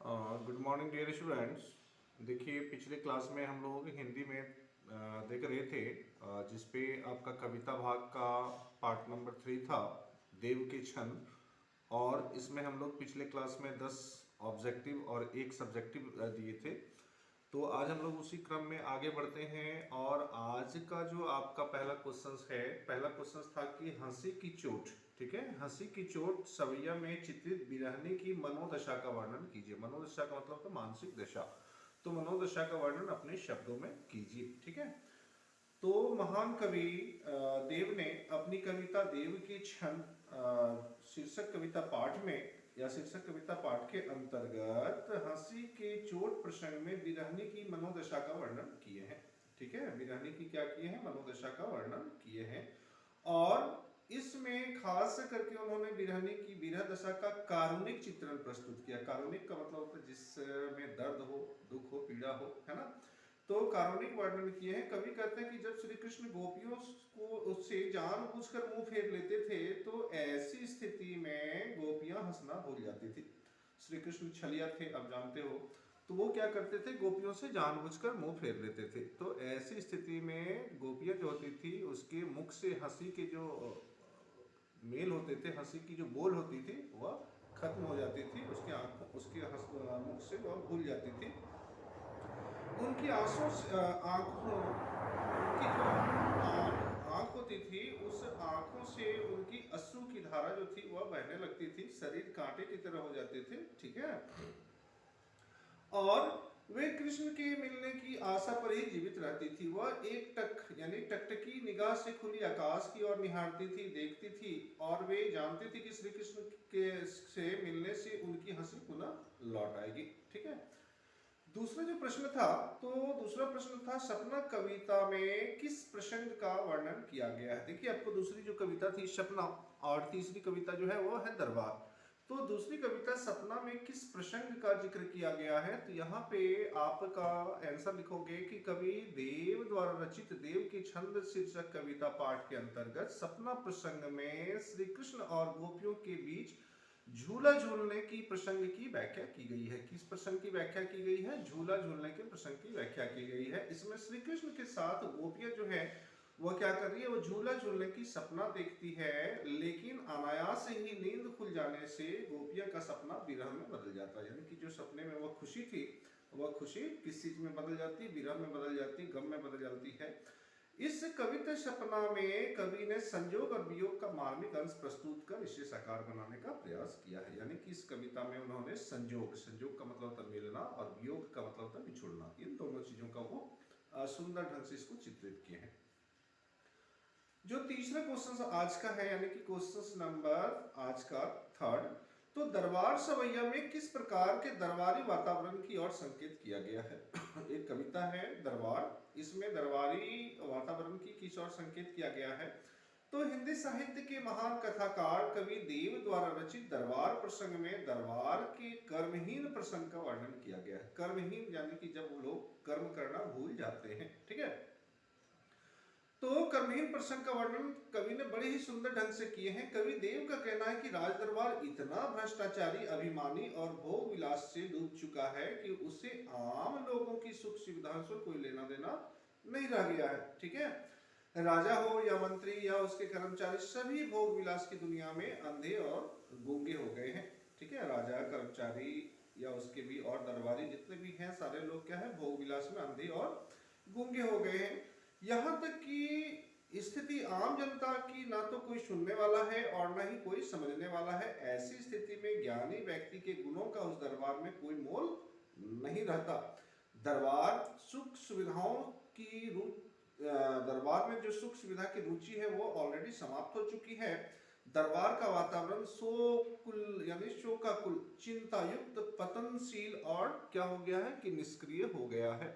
Good morning dear students. देखिए, पिछले class में हम लोग हिंदी में देख रहे थे, जिसपे आपका कविता भाग का पार्ट नंबर 3 था, देव के छन। और इसमें हम लोग पिछले क्लास में 10 ऑब्जेक्टिव और एक सब्जेक्टिव दिए थे। तो आज हम लोग उसी क्रम में आगे बढ़ते हैं और आज का जो आपका पहला क्वेश्चन है, पहला क्वेश्चन था कि हंसी की चोट। ठीक है, हंसी की चोट सवैया में चित्रित बिरहने की मनोदशा का वर्णन कीजिए। मनोदशा का मतलब तो मानसिक दशा। तो मनोदशा का वर्णन अपने शब्दों में कीजिए। ठीक है, तो महान कवि देव ने अपनी कविता देव के छंद शीर्षक कविता पाठ में या शीर्षक कविता पाठ के अंतर्गत हंसी के चोट प्रसंग में बिरहने की मनोदशा का वर्णन किए हैं। ठीक है, बिरहने की क्या किए हैं? मनोदशा का वर्णन किए हैं। और इसमें खास करके उन्होंने बिरहने की विरह दशा का कारुणिक चित्रण प्रस्तुत किया। कारुणिक का मतलब होता है जिसमें दर्द हो, दुख हो, पीड़ा हो, है ना। तो कारुणिक वर्णन किए हैं। कवि कहते हैं कि जब श्री कृष्ण गोपियों को उससे जानबूझकर मुंह फेर लेते थे तो ऐसी स्थिति में गोपियां हंसना भूल जाती थी। श्री कृष्ण छलिया थे, अब जानते हो, तो वो क्या करते थे? गोपियों से जानबूझकर मुंह फेर लेते थे। तो ऐसी स्थिति में गोपियां जो होती थी उसके मुख से हंसी के जो मेल होते थे, हंसी की जो बोल होती थी वह खत्म हो जाती थी, उसके आंखों उसके मुख से वह भूल जाती थी। उनकी आंखों आंखों उनकी जो आंख होती थी, उस आंखों से उनकी अश्रु की धारा जो थी वह बहने लगती थी, शरीर कांटे की तरह हो जाते थे। ठीक है, और वे कृष्ण के मिलने की आशा पर ही जीवित रहती थी। वह एक टक यानी टकटकी निगाह से खुली आकाश की ओर निहारती थी, देखती थी, और वे जानती थी कि श्री कृष्ण के से मिलने से उनकी हंसी पुनः लौट आएगी। ठीक है, दूसरा जो प्रश्न था, तो दूसरा प्रश्न था सपना कविता में किस प्रसंग का वर्णन किया गया है। देखिए, आपको दूसरी जो कविता थी सपना, और तीसरी कविता जो है वो है दरबार। तो दूसरी कविता सपना में किस प्रसंग का जिक्र किया गया है? तो यहाँ पे आपका आंसर लिखोगे कि कवि देव द्वारा रचित देव के छंद शीर्षक कविता पाठ के अंतर्गत सपना प्रसंग में श्री कृष्ण और गोपियों के बीच झूला झूलने की प्रसंग की व्याख्या की गई है। किस प्रसंग की व्याख्या की गई है? झूला झूलने के प्रसंग की व्याख्या की गई है। इसमें श्री कृष्ण के साथ गोपियां जो है वह क्या कर रही है? वो झूला झूलने की सपना देखती है, लेकिन अनायास ही नींद खुल जाने से गोपियां का सपना विरह में बदल जाता है। यानी कि जो सपने में वह खुशी थी, वह खुशी किस चीज में बदल जाती है? विरह में बदल जाती, गम में बदल जाती है। इस कविता सपना में कवि ने संयोग और वियोग का मार्मिक अंश प्रस्तुत कर इसे साकार बनाने का प्रयास किया है। यानी कि इस कविता में उन्होंने संयोग, संयोग का मतलब होता है मिलना, और वियोग का मतलब होता है बिछुड़ना, इन दोनों चीजों का वो सुंदर ढंग से इसको चित्रित किए हैं। जो तीसरा क्वेश्चन आज का है, यानी कि क्वेश्चन नंबर आज का थर्ड, तो दरबार सवैया में किस प्रकार के दरबारी वातावरण की ओर संकेत किया गया है। एक कविता है दरबार, इसमें दरबारी वातावरण की किस ओर संकेत किया गया है? तो हिंदी साहित्य के महान कथाकार कवि देव द्वारा रचित दरबार प्रसंग में दरबार के कर्महीन प्रसंग का वर्णन किया गया है। कर्महीन यानी कि जब वो लोग कर्म करना भूल जाते हैं। ठीक है, तो कर्महीन प्रसंग का वर्णन कवि ने बड़े ही सुंदर ढंग से किए हैं। कवि देव का कहना है कि राज दरबार इतना भ्रष्टाचारी, अभिमानी और भोग विलास से डूब चुका है कि उसे आम लोगों की सुख सुविधाओं से कोई लेना देना नहीं रह गया है। ठीक है, राजा हो या मंत्री या उसके कर्मचारी, सभी भोग विलास की दुनिया में अंधे और गूंगे हो गए हैं। ठीक है, राजा, कर्मचारी या उसके भी और दरबारी जितने भी हैं, सारे लोग क्या है? भोग विलास में अंधे और गूंगे हो गए हैं। यहाँ तक कि स्थिति आम जनता की ना तो कोई सुनने वाला है और ना ही कोई समझने वाला है। ऐसी स्थिति में ज्ञानी व्यक्ति के गुणों का उस दरबार में कोई मोल नहीं रहता। दरबार सुख सुविधाओं की दरबार में जो सुख सुविधा की रुचि है वो ऑलरेडी समाप्त हो चुकी है। दरबार का वातावरण शोकुल यानी शोकाकुल, चिंता युक्त, पतनशील और क्या हो गया है कि निष्क्रिय हो गया है।